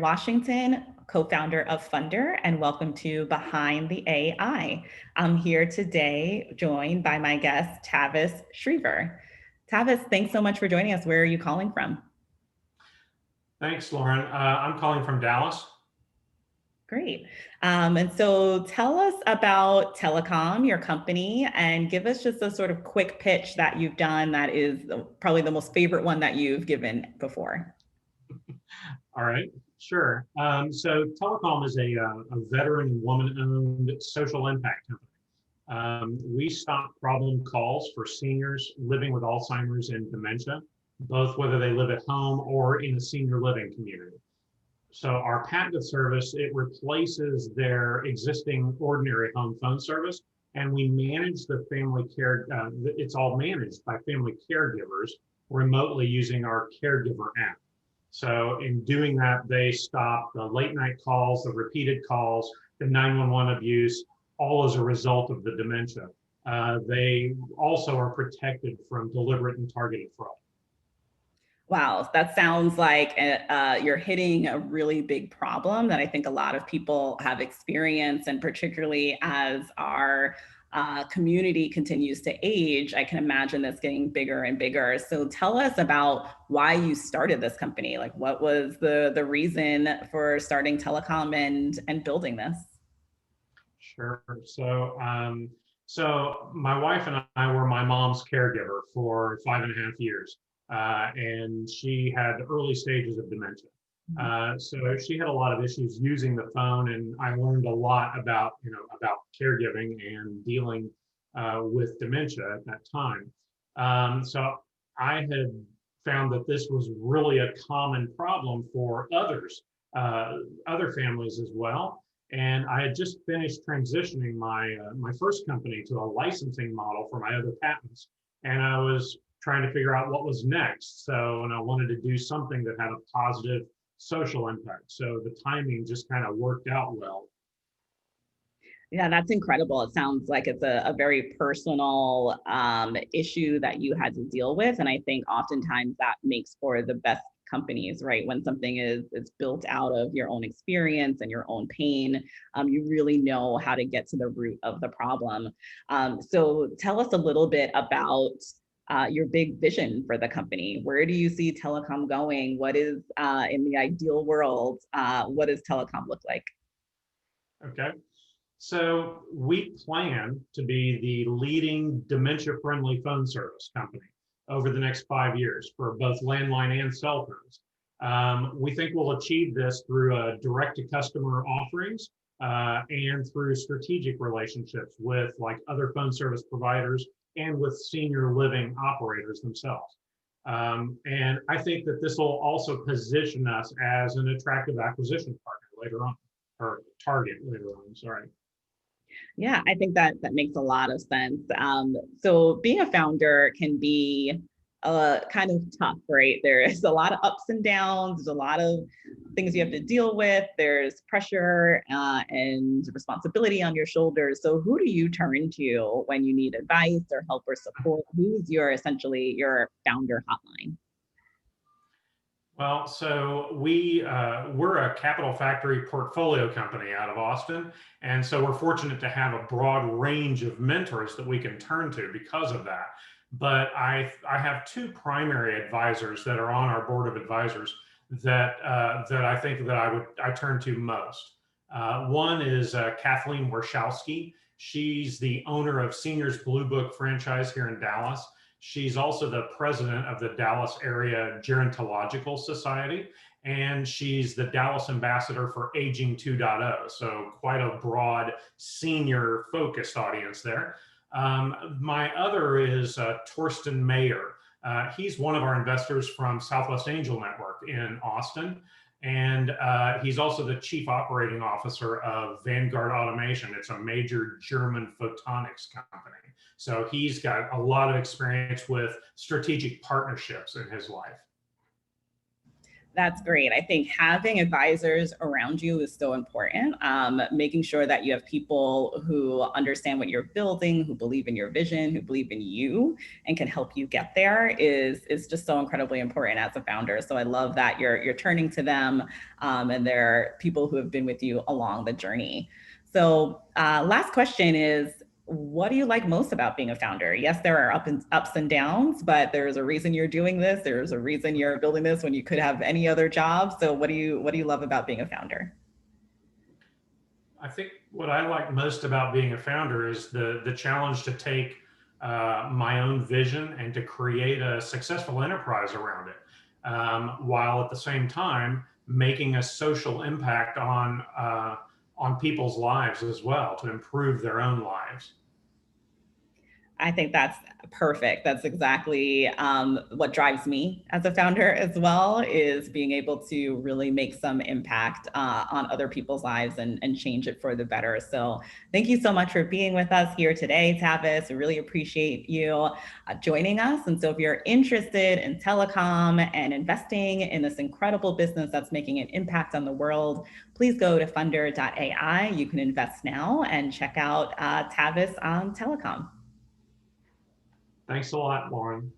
Washington, co-founder of Funder, and welcome to Behind the AI. I'm here today joined by my guest, Tavis Shriver. Tavis, thanks so much for joining us. Where are you calling from? Thanks, Lauren. I'm calling from Dallas. Great. And so tell us about teleCalm, your company, and give us just a sort of quick pitch that you've done that is probably the most favorite one that you've given before. All right, sure. So teleCalm is a veteran woman-owned social impact company. We stop problem calls for seniors living with Alzheimer's and dementia, both whether they live at home or in a senior living community. So our patented service, it replaces their existing ordinary home phone service, and we manage the family care. It's all managed by family caregivers remotely using our caregiver app. So in doing that, they stop the late night calls, the repeated calls, the 911 abuse, all as a result of the dementia. They also are protected from deliberate and targeted fraud. Wow, that sounds like you're hitting a really big problem that I think a lot of people have experienced, and particularly as our community continues to age, I can imagine this getting bigger and bigger. So tell us about why you started this company. Like, what was the reason for starting telecom and building this? Sure. So my wife and I were my mom's caregiver for 5.5 years, and she had early stages of dementia. So she had a lot of issues using the phone, and I learned a lot about caregiving and dealing with dementia at that time. So I had found that this was really a common problem for other families as well. And I had just finished transitioning my first company to a licensing model for my other patents, and I was trying to figure out what was next. And I wanted to do something that had a positive social impact. So the timing just kind of worked out well. Yeah, that's incredible. It sounds like it's a very personal issue that you had to deal with. And I think oftentimes that makes for the best companies, right? When something is built out of your own experience and your own pain, you really know how to get to the root of the problem. So tell us a little bit about your big vision for the company. Where do you see telecom going? What is in the ideal world? What does telecom look like? Okay. So we plan to be the leading dementia-friendly phone service company over the next 5 years for both landline and cell phones. We think we'll achieve this through direct-to-customer offerings and through strategic relationships with like other phone service providers and with senior living operators themselves. And I think that this will also position us as an attractive acquisition partner later on, or target later on, sorry. Yeah, I think that makes a lot of sense. So being a founder can be kind of tough, right? There is a lot of ups and downs. There's a lot of things you have to deal with. There's pressure and responsibility on your shoulders. So who do you turn to when you need advice or help or support? Who's essentially your founder hotline? Well, so we're a Capital Factory portfolio company out of Austin, and so we're fortunate to have a broad range of mentors that we can turn to because of that. But I have two primary advisors that are on our board of advisors that I think that I turn to most. One is Kathleen Warshawski. She's the owner of Seniors Blue Book franchise here in Dallas. She's also the president of the Dallas Area Gerontological Society, and she's the Dallas ambassador for Aging 2.0. So quite a broad senior focused audience there. My other is Torsten Mayer. He's one of our investors from Southwest Angel Network in Austin. And he's also the chief operating officer of Vanguard Automation. It's a major German photonics company. So he's got a lot of experience with strategic partnerships in his life. That's great. I think having advisors around you is so important. Making sure that you have people who understand what you're building, who believe in your vision, who believe in you, and can help you get there is just so incredibly important as a founder. So I love that you're turning to them, and they're people who have been with you along the journey. So, last question is, what do you like most about being a founder? Yes, there are ups and downs, but there's a reason you're doing this. There's a reason you're building this when you could have any other job. So what do you love about being a founder? I think what I like most about being a founder is the challenge to take my own vision and to create a successful enterprise around it, while at the same time making a social impact on people's lives as well to improve their own lives. I think that's perfect. That's exactly what drives me as a founder as well, is being able to really make some impact on other people's lives and change it for the better. So thank you so much for being with us here today, Tavis. We really appreciate you joining us. And so if you're interested in telecom and investing in this incredible business that's making an impact on the world, please go to funder.ai. You can invest now and check out Tavis on telecom. Thanks a lot, Lauren.